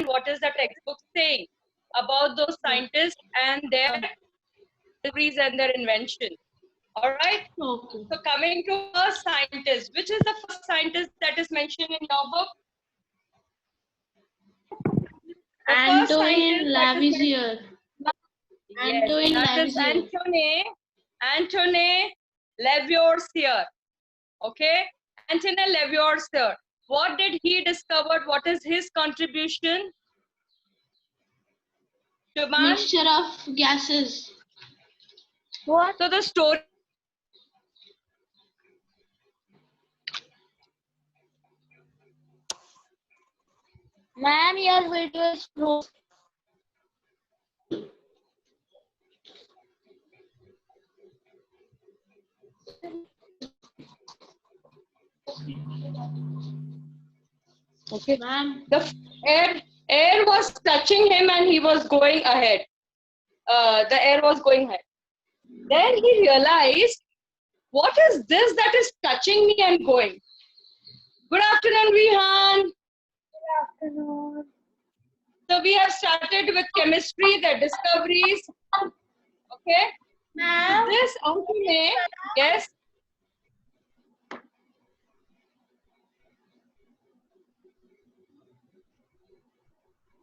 what is the textbook saying about those scientists and their discoveries and their invention. All right. Okay. So coming to first scientist, which is the first scientist that is mentioned in your book? The first Antoine scientist that is mentioned. Lavoisier. Yes, Antoine that is Lavoisier. Antoine Lavoisier. Okay, Antoine Lavoisier. What did he discover? What is his contribution? Shubhan? Mixture of gases. What? So the story. Ma'am, your video is frozen. Okay. Ma'am. The air was touching him and he was going ahead. The air was going ahead. Then he realized, what is this that is touching me and going? Good afternoon, Vihan. Good afternoon. So we have started with chemistry, the discoveries. Okay. Ma'am, This Antoine, yes.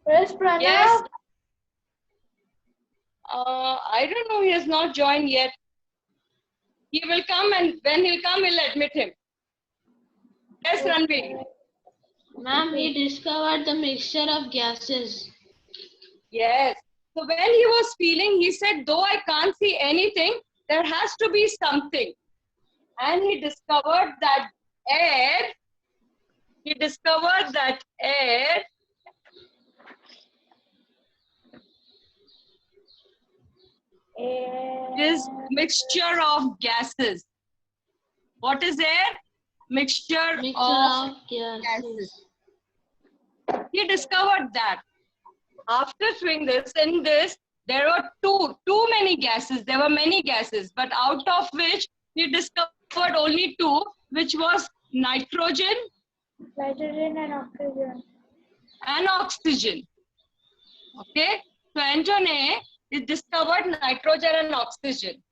where's Pranav? Yes. I don't know. He has not joined yet. He will come, and when he'll come, we'll admit him. Yes, Ranveer. Ma'am, he discovered the mixture of gases. Yes. So when he was feeling, he said, though I can't see anything, there has to be something. And he discovered that air. He discovered that air is mixture of gases. What is air? Mixture of gases. He discovered that. After doing this, in this, there were too many gases. There were many gases, but out of which he discovered only two, which was nitrogen Nitrogen and oxygen. and oxygen. Okay, so Antoine discovered nitrogen and oxygen.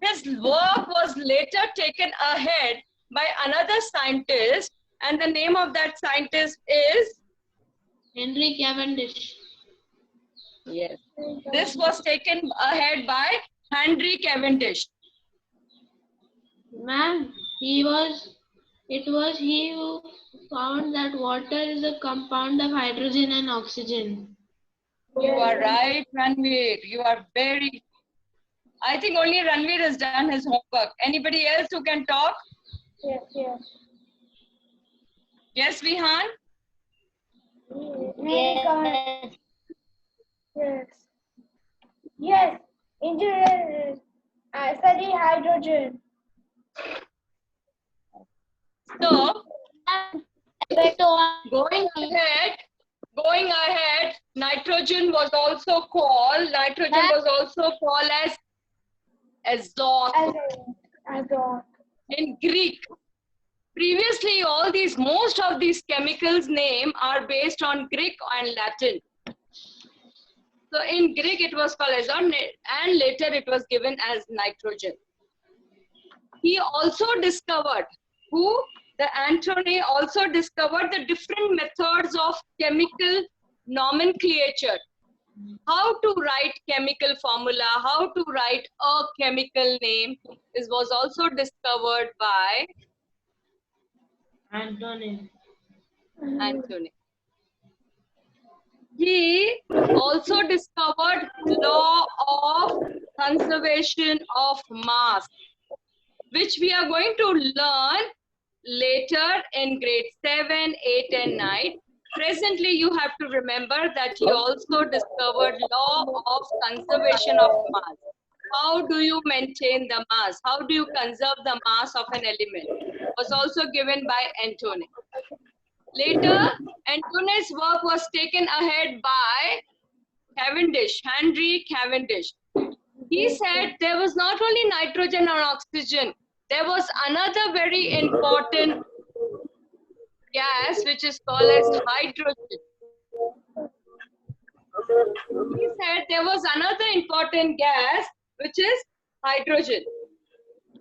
His work was later taken ahead by another scientist, and the name of that scientist is? Henry Cavendish. Yes. This was taken ahead by Henry Cavendish. Ma'am, he who found that water is a compound of hydrogen and oxygen. You are right, Ranveer. You are very... I think only Ranveer has done his homework. Anybody else who can talk? Yes, yes. Yes, Vihan? Yes. Yes. Yes. Engineer. I study hydrogen. So, going ahead, nitrogen was also called as azote Azot. in Greek. Previously, most of these chemicals name are based on Greek and Latin. So in Greek, it was called azote, and later it was given as nitrogen. He also discovered, the Antoine also discovered the different methods of chemical nomenclature. How to write chemical formula, how to write a chemical name. This was also discovered by Antoine. Antoine. He also discovered law of conservation of mass, which we are going to learn later in grade 7, 8 and 9. Presently, you have to remember that he also discovered law of conservation of mass. How do you maintain the mass? How do you conserve the mass of an element? Was also given by Antoine. Later, Antoine's work was taken ahead by Cavendish, Henry Cavendish. He said there was not only nitrogen and oxygen, there was another very important gas which is called as hydrogen. he said there was another important gas, which is hydrogen.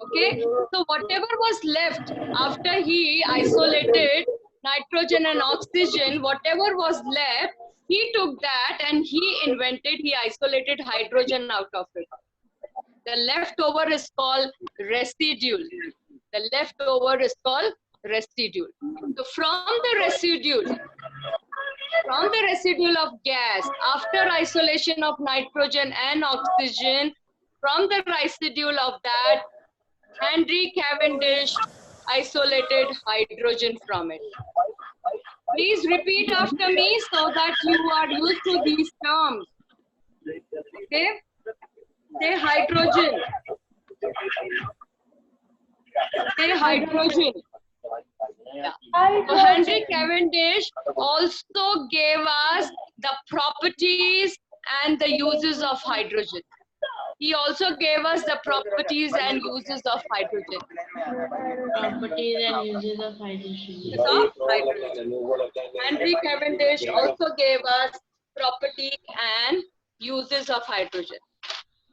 Okay, so whatever was left after he isolated nitrogen and oxygen, whatever was left, he took that and he isolated hydrogen out of it. The leftover is called residue. The leftover is called residue. So from the residue of gas, after isolation of nitrogen and oxygen, from the residue of that, Henry Cavendish isolated hydrogen from it. Please repeat after me so that you are used to these terms. Okay? Say hydrogen. Say hydrogen. Yeah. So Henry Cavendish also gave us the properties and the uses of hydrogen. He also gave us the properties and uses of hydrogen. Properties and uses of hydrogen. Of hydrogen. Henry Cavendish also gave us property and uses of hydrogen.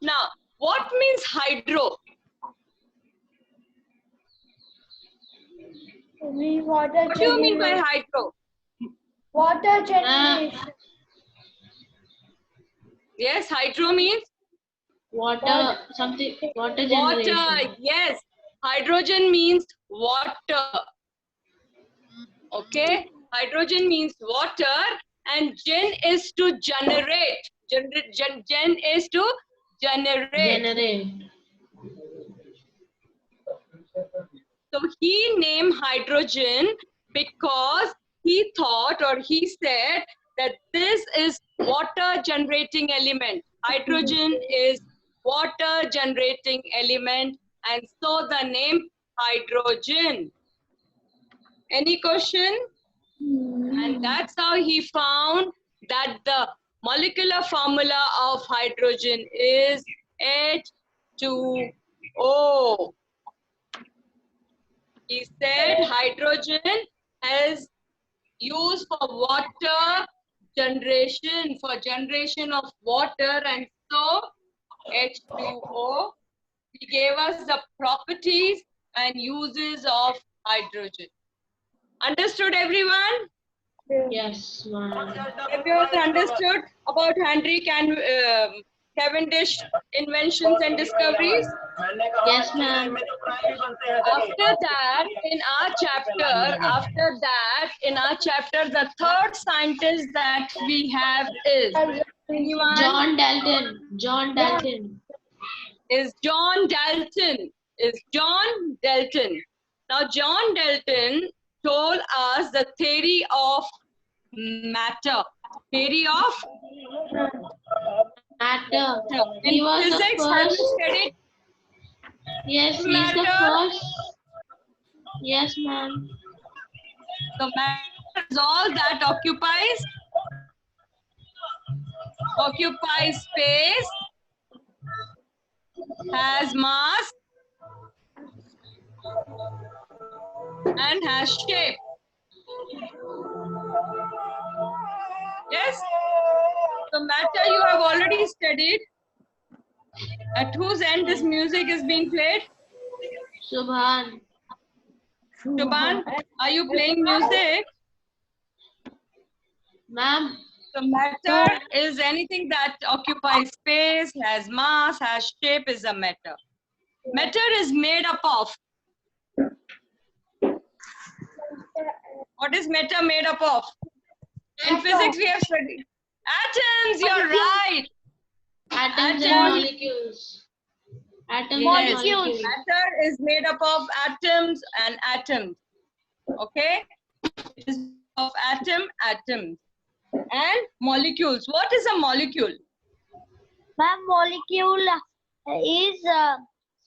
Now, what means hydro? What do you mean by hydro? Water generation. Yes, hydro means Water, something, water generation. water. Yes, hydrogen means water. Okay, hydrogen means water, and gen is to generate. Gen is to generate. So he named hydrogen because he thought, or he said, that this is water generating element. Hydrogen is water generating element, and so the name hydrogen. Any question? And that's how he found that the molecular formula of hydrogen is H2O. He said hydrogen is used for water generation, for generation of water, and so H2O. He gave us the properties and uses of hydrogen. Understood, everyone? Yes, ma'am. Everyone understood about Henry Cavendish inventions and discoveries? Yes, ma'am. After that, in our chapter, the third scientist that we have is anyone? John Dalton. John Dalton. Is John Dalton. Now, John Dalton told us the theory of matter. Theory of Matter. In He was the physics, have first. you studied Yes, he's the matter? first. Yes, ma'am. The matter is all that occupies space, has mass, and has shape. Yes? The matter you have already studied. At whose end this music is being played? Subhan. Shubhan, are you playing music? Ma'am. So matter is anything that occupies space, has mass, has shape, is a matter. Matter is made up of. What is matter made up of? In physics we have studied. Atoms, you're right. Atoms and Atoms. molecules. Atoms Yes. and molecules. Matter is made up of atoms and atoms. Okay? It is of atoms. And molecules. What is a molecule? Ma'am, molecule is a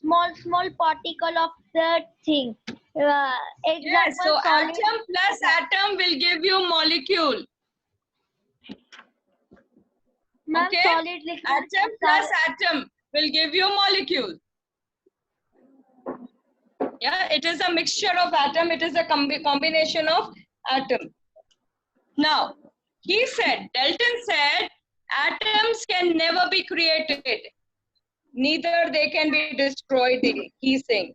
small particle of the thing. Yes, so solid- atom plus atom will give you molecule. Ma'am, Okay? solid liquid. Atom plus atom will give you molecule. Yeah, it is a mixture of atom. It is a combination of atom. Now, Dalton said, can never be created, neither they can be destroyed, he's saying.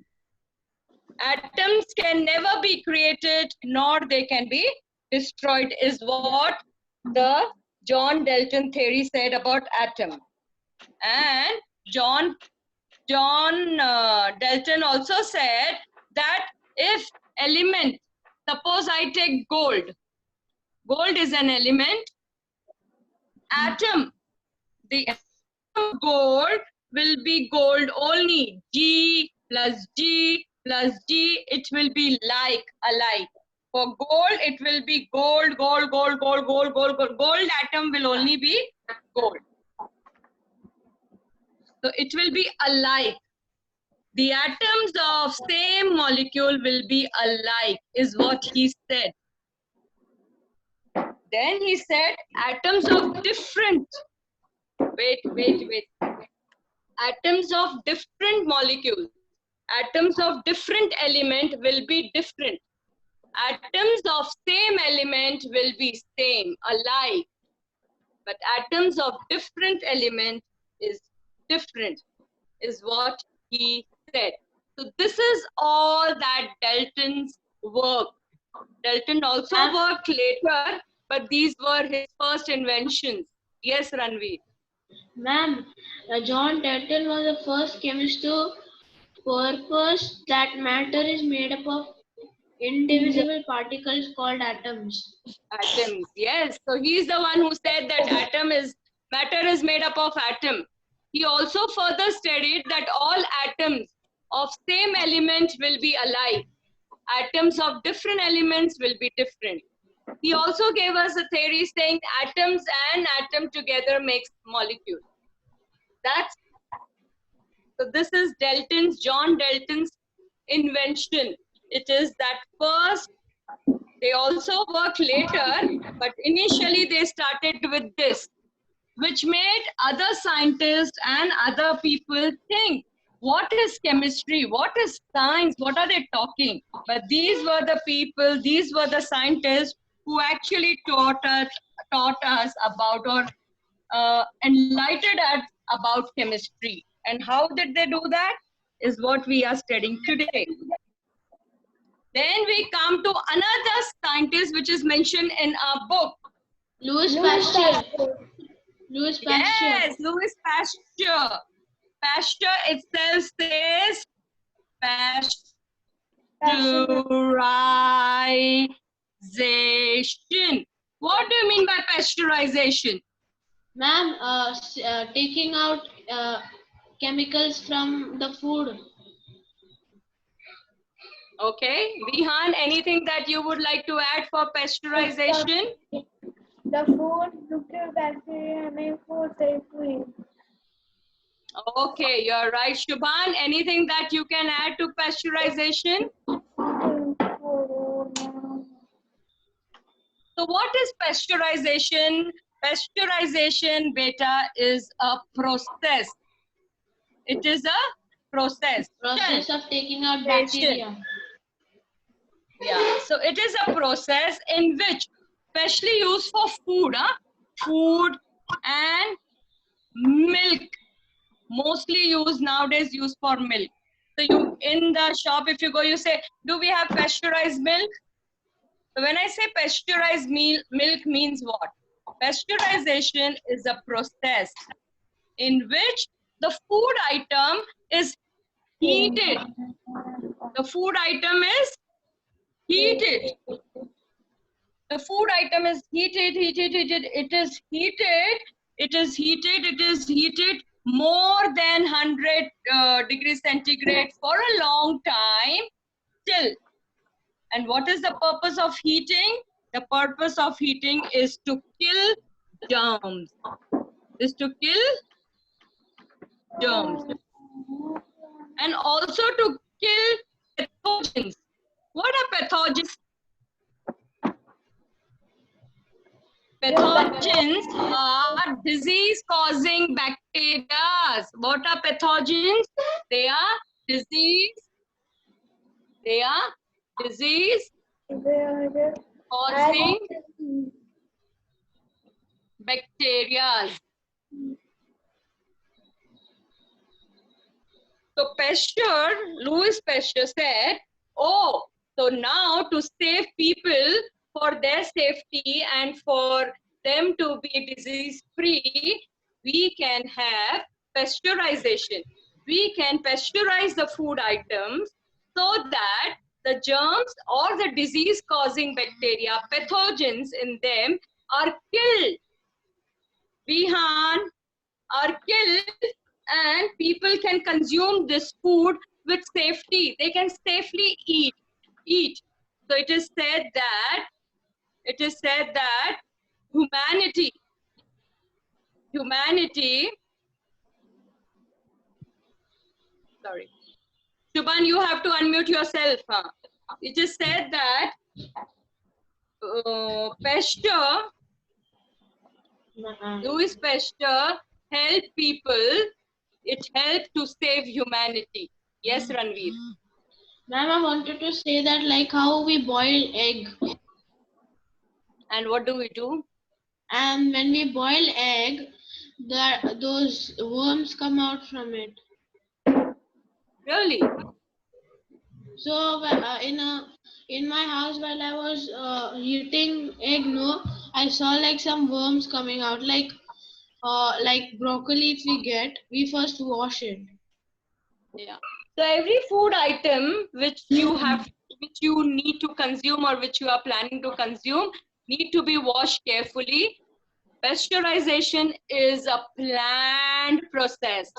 Atoms can never be created, nor they can be destroyed, is what the John Dalton theory said about atom. And John Dalton also said that if element, suppose I take gold is an element, atom, the atom of gold will be gold only, G plus G plus G, it will be alike. For gold, it will be gold. Gold atom will only be gold. So it will be alike. The atoms of same molecule will be alike, is what he said. Then he said atoms of different, wait. Atoms of different molecules, atoms of different element will be different. Atoms of same element will be same, alike. But atoms of different element is different, is what he said. So this is all that Dalton's work. Dalton also worked later, but these were his first inventions. Yes, Ranveer. Ma'am, John Dalton was the first chemist to purpose that matter is made up of indivisible particles called atoms. Atoms, yes. So he's the one who said that matter is made up of atom. He also further studied that all atoms of same element will be alike. Atoms of different elements will be different. He also gave us a theory saying atoms and atom together makes molecule. So this is John Dalton's invention. It is that first. They also worked later, but initially they started with this, which made other scientists and other people think, what is chemistry? What is science? What are they talking? But these were the people, these were the scientists who actually taught us about or enlightened us about chemistry. And how did they do that? Is what we are studying today. Then we come to another scientist which is mentioned in our book. Louis Pasteur. Yes, Louis Pasteur. Pasteur itself says pasteurization. What do you mean by pasteurization? Ma'am, taking out chemicals from the food. Okay, Vihan, anything that you would like to add for pasteurization? The food nuclear bacteria make food safe to eat. Okay, you're right, Shubhan. Anything that you can add to pasteurization? So what is pasteurization? Pasteurization, beta, is a process. It is a process. Process of taking out bacteria. Yeah, so it is a process in which, especially used for food, food and milk, mostly used nowadays, used for milk. So you in the shop, if you go, you say, do we have pasteurized milk? So when I say pasteurized milk means what? Pasteurization is a process in which the food item is heated. The food item is heated. The food item is heated. It is heated more than 100 degrees centigrade for a long time till. And what is the purpose of heating? The purpose of heating is to kill germs. Is to kill germs. And also to kill pathogens. What are pathogens? Pathogens are disease-causing bacteria. What are pathogens? They are disease. They are disease-causing bacteria. So Pasteur, Louis Pasteur said, oh, so now to save people for their safety and for them to be disease free, we can have pasteurization. We can pasteurize the food items so that the germs or the disease causing bacteria, pathogens in them are killed. Vihan, are killed, and people can consume this food with safety. They can safely eat. So it is said that humanity, sorry, Shubhan, you have to unmute yourself. Huh? It is said that Pasteur, Louis Pasteur helped people. It helped to save humanity. Yes, Ranveer. Ma'am, I wanted to say that like how we boil egg. And what do we do? And when we boil egg, those worms come out from it. Really? So in my house while I was eating egg, no, I saw like some worms coming out. Like broccoli, if we get, we first wash it. Yeah. So every food item which you need to consume or which you are planning to consume need to be washed carefully. Pasteurization is a planned process.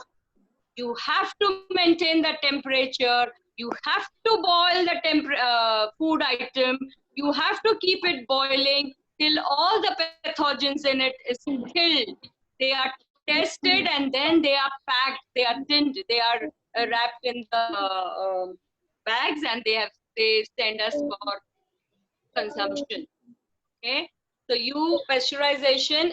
You have to maintain the temperature. You have to boil the food item. You have to keep it boiling till all the pathogens in it is killed. They are tested and then they are packed. They are tinned. They are wrapped in the bags and they send us for consumption. Okay. So pasteurization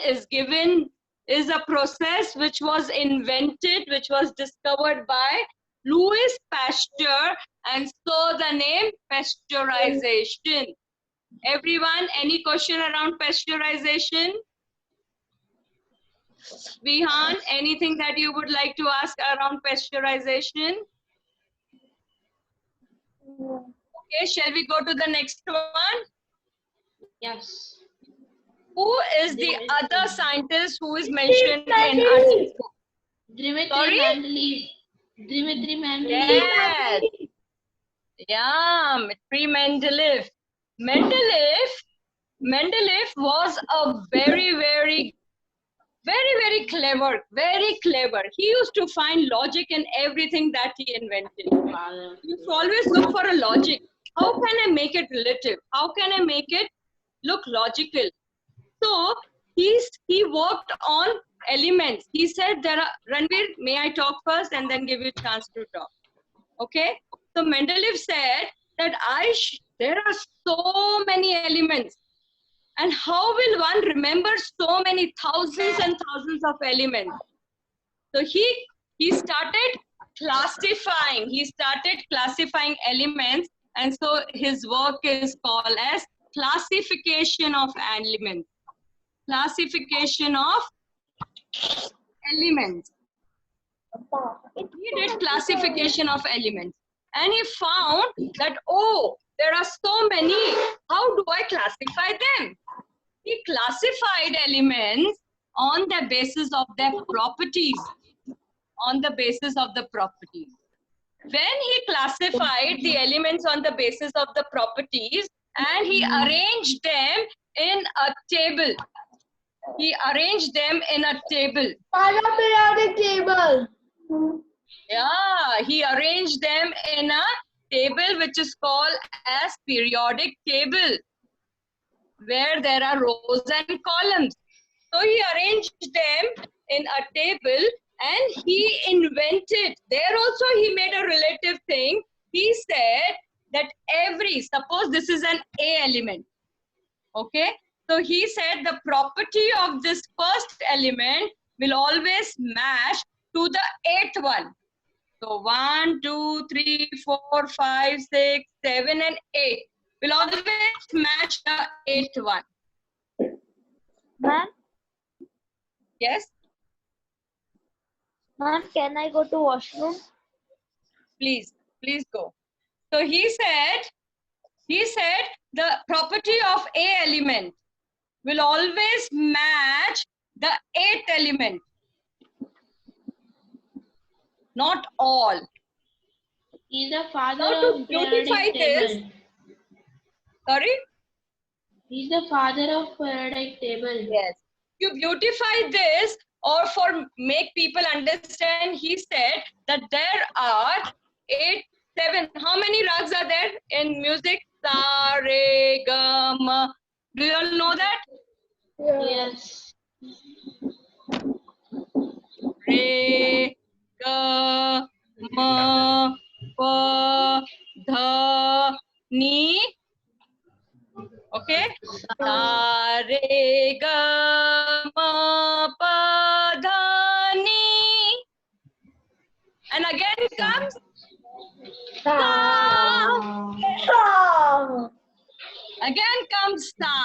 is a process which was invented, which was discovered by Louis Pasteur, and so the name pasteurization. Everyone, any question around pasteurization? Vihan, anything that you would like to ask around pasteurization? Okay, shall we go to the next one? Yes. Who is the other scientist who is mentioned in our textbook? Dimitri Mendeleev. Dimitri Mendeleev. Yes. Yeah, Dmitri Mendeleev. Mendeleev was a very clever. He used to find logic in everything that he invented. He used to always look for a logic. How can I make it relative? How can I make it look logical? So he worked on elements. He said Ranveer, may I talk first and then give you a chance to talk? Okay. So Mendeleev said that there are so many elements. And how will one remember so many thousands and thousands of elements? So he started classifying. He started classifying elements, and so his work is called as classification of elements. Classification of elements. He did classification of elements, and he found that there are so many. How do I classify them? He classified elements on the basis of their properties. On the basis of the properties. When he classified the elements on the basis of the properties and he arranged them in a table. He arranged them in a table. Periodic table. Yeah, he arranged them in a table which is called as periodic table, where there are rows and columns. So he arranged them in a table and he invented, there also he made a relative thing. He said that suppose this is an A element, okay? So he said the property of this first element will always match to the 8th one. So 1, 2, 3, 4, 5, 6, 7 and 8 will always match the 8th one. Ma'am, Yes? ma'am, can I go to washroom? Please go. So he said the property of A element will always match the 8th element. Not all. He's the father Now to of beautify periodic this, table. sorry? He's the father of periodic table. Yes. To beautify this, or for make people understand, he said that there are 7. How many rags are there in music? Sa, re, ga, ma. Do you all know that? Yeah. Yes. Re, ga, ma, pa, dha, ni. Okay? Sa, re, ga, ma, pa, dha, ni. And again comes sa. Sa. Again comes sa.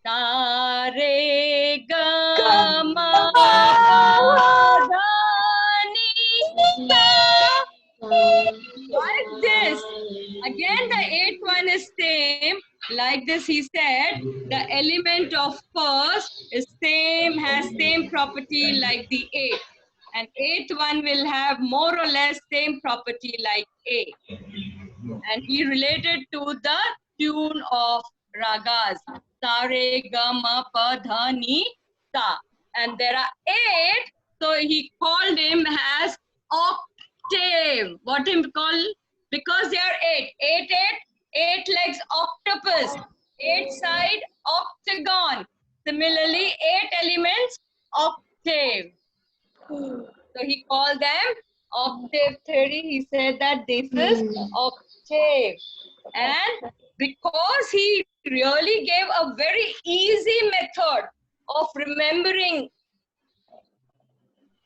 Sa, re, ga, ma, pa, dha, ni, sa. Like this. Again, the 8th one is same. Like this, he said, the element of first is same, has same property like the 8th. And 8th one will have more or less same property like A. And he related to the tune of ragas. Sa, re, ga, ma, pa, dha, ni, sa. And there are 8, so he called him as octave. What him call? Because there are 8. 8 legs octopus. 8 side octagon. Similarly, 8 elements octave. So he called them octave theory. He said that this is octave. And because he really gave a very easy method of remembering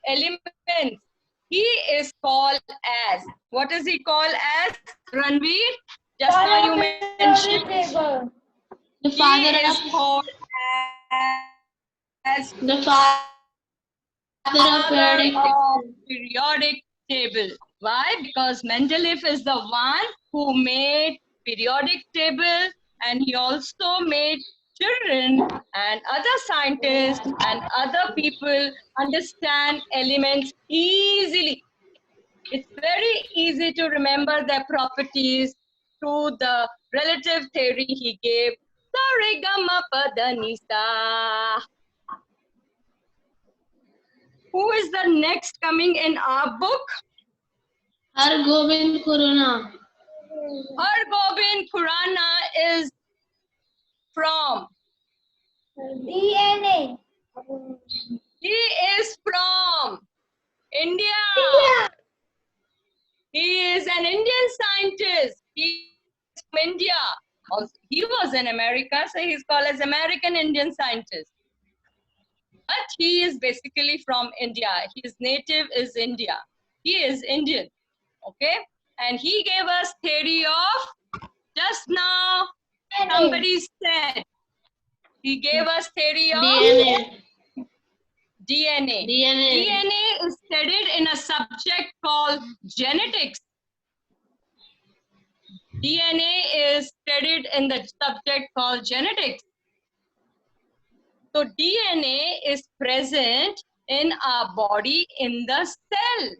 elements, he is called as, what is he called as, Ranveer? Just now you mentioned Table. The he father is of called as the father of father periodic of periodic table. Why? Because Mendeleev is the one who made periodic table, and he also made children and other scientists and other people understand elements easily. It's very easy to remember their properties through the relative theory he gave. Sa, re, ga, ma, pa, dha, ni, sa. Who is the next coming in our book? Har Gobind Khurana. Har Gobind Khurana is from. DNA. He is from India. He is an Indian scientist. He is from India. Also, he was in America, so he's called as American Indian scientist. But he is basically from India. His native is India. He is Indian. Okay? And he gave us theory of, just now somebody said, he gave us theory of DNA. DNA. DNA. DNA is studied in a subject called genetics. DNA is studied in the subject called genetics. So DNA is present in our body in the cell.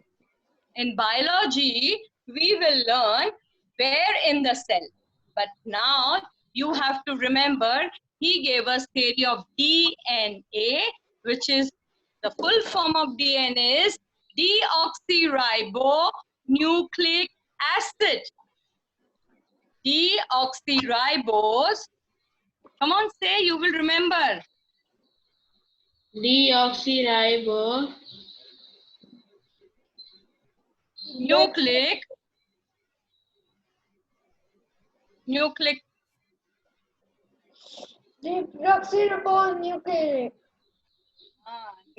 In biology, we will learn where in the cell. But now you have to remember, he gave us theory of DNA, which is the full form of DNA is deoxyribonucleic acid. Deoxyribose. Come on, say, you will remember. Deoxyribo. Nucleic Deoxyribonucleic.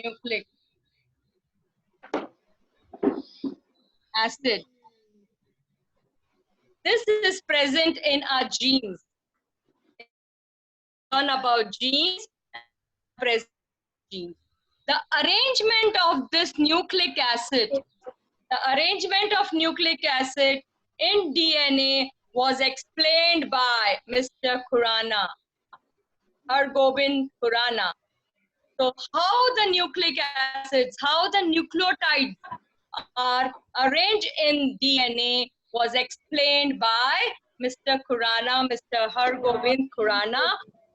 nucleic acid. This is present in our genes. Learn about genes and present genes. The arrangement of this nucleic acid, The arrangement of nucleic acid in DNA was explained by Mr. Khurana, Hargobind Khurana. So how the nucleic acids, how the nucleotides are arranged in DNA was explained by Mr. Khurana, Mr. Hargobind Khurana,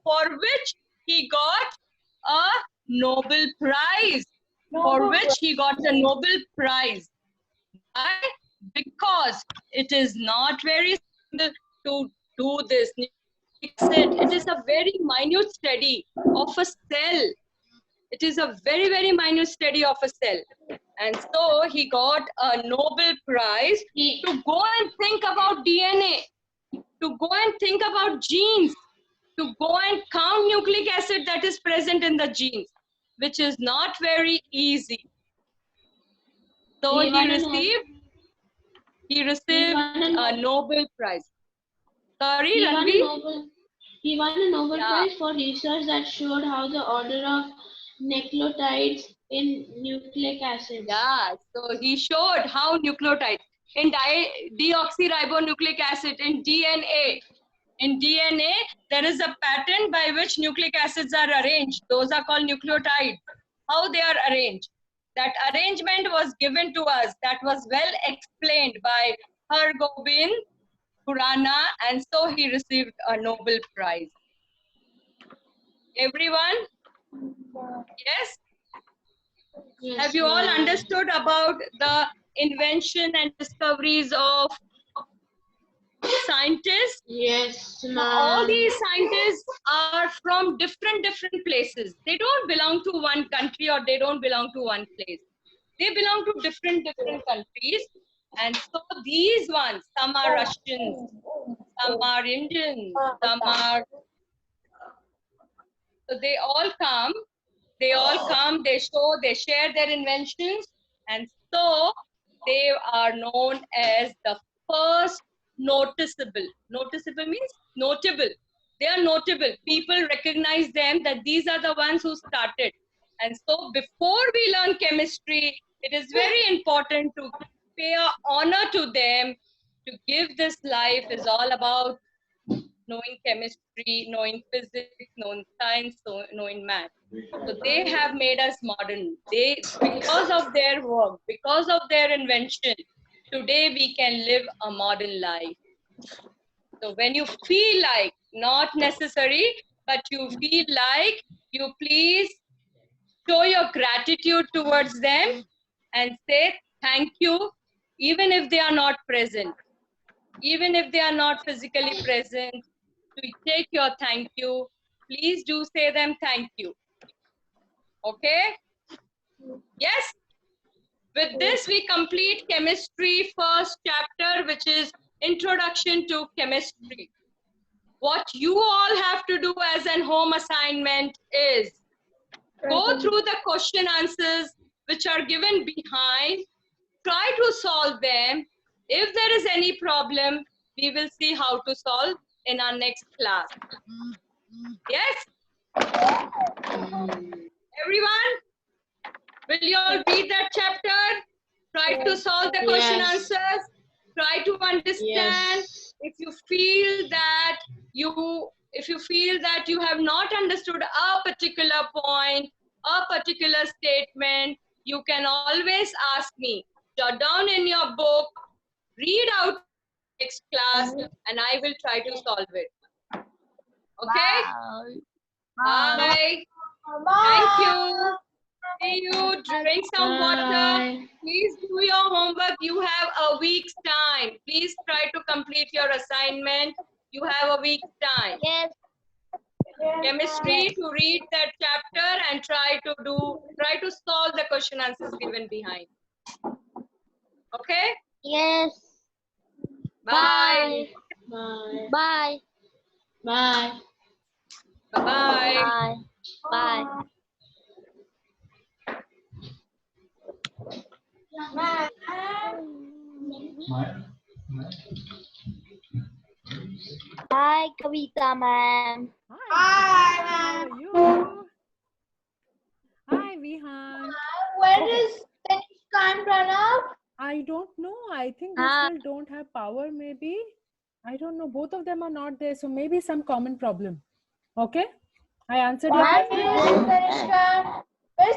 for which he got a Nobel Prize. For which he got a Nobel Prize. Why? Because it is not very simple to do this. It is a very minute study of a cell. It is a very, very minute study of a cell. And so he got a Nobel Prize to go and think about DNA, to go and think about genes, to go and count nucleic acid that is present in the genes, which is not very easy. So he received a Nobel Prize. Sorry, Ranveer? He won a Nobel Prize for research that showed how the order of nucleotides in nucleic acids. Yeah, so he showed how nucleotides in deoxyribonucleic acid in DNA. In DNA, there is a pattern by which nucleic acids are arranged. Those are called nucleotides. How they are arranged. That arrangement was given to us. That was well explained by Hargobind Khurana, and so he received a Nobel Prize. Everyone? Yes? Yes, Have you all ma'am. understood about the invention and discoveries of scientists? Yes, Now, all ma'am. these scientists are from different places. They don't belong to one country or they don't belong to one place. They belong to different countries. And so these ones, some are Russians, some are Indians, some are... So they all come, they show, they share their inventions. And so they are known as the first noticeable. Noticeable means notable. They are notable. People recognize them that these are the ones who started. And so before we learn chemistry, it is very important to pay honor to them. To give this life is all about knowing chemistry, knowing physics, knowing science, knowing math. So they have made us modern. Because of their work, because of their invention, today we can live a modern life. So when you feel like, not necessary, but you feel like, you please show your gratitude towards them and say thank you, even if they are not present. Even if they are not physically present, to take your thank you, please do say them thank you. Okay? Yes? With this, we complete chemistry first chapter, which is Introduction to Chemistry. What you all have to do as an home assignment is go through the question answers which are given behind, try to solve them. If there is any problem, we will see how to solve in our next class. Yes? Everyone? Will you all read that chapter? Try to solve the question answers. Try to understand. If you feel that you have not understood a particular point, a particular statement, you can always ask me. Jot down in your book, read out next class, and I will try to solve it. Okay? Bye. Thank you. See you. Drink some water. Please do your homework. You have a week's time. Please try to complete your assignment. You have a week's time. Yes. Chemistry, to read that chapter and try to solve the question answers given behind. Okay? Yes. Bye. Bye. Bye. Bye. Bye-bye. Bye. Bye. Hi, Kavita ma'am. Hi, how are you? Hi, Vihan. Where is Tanishka and Pranav? I don't know. I think they still don't have power, maybe. I don't know. Both of them are not there. So maybe some common problem. Okay? I answered your Bye, question. Karishma.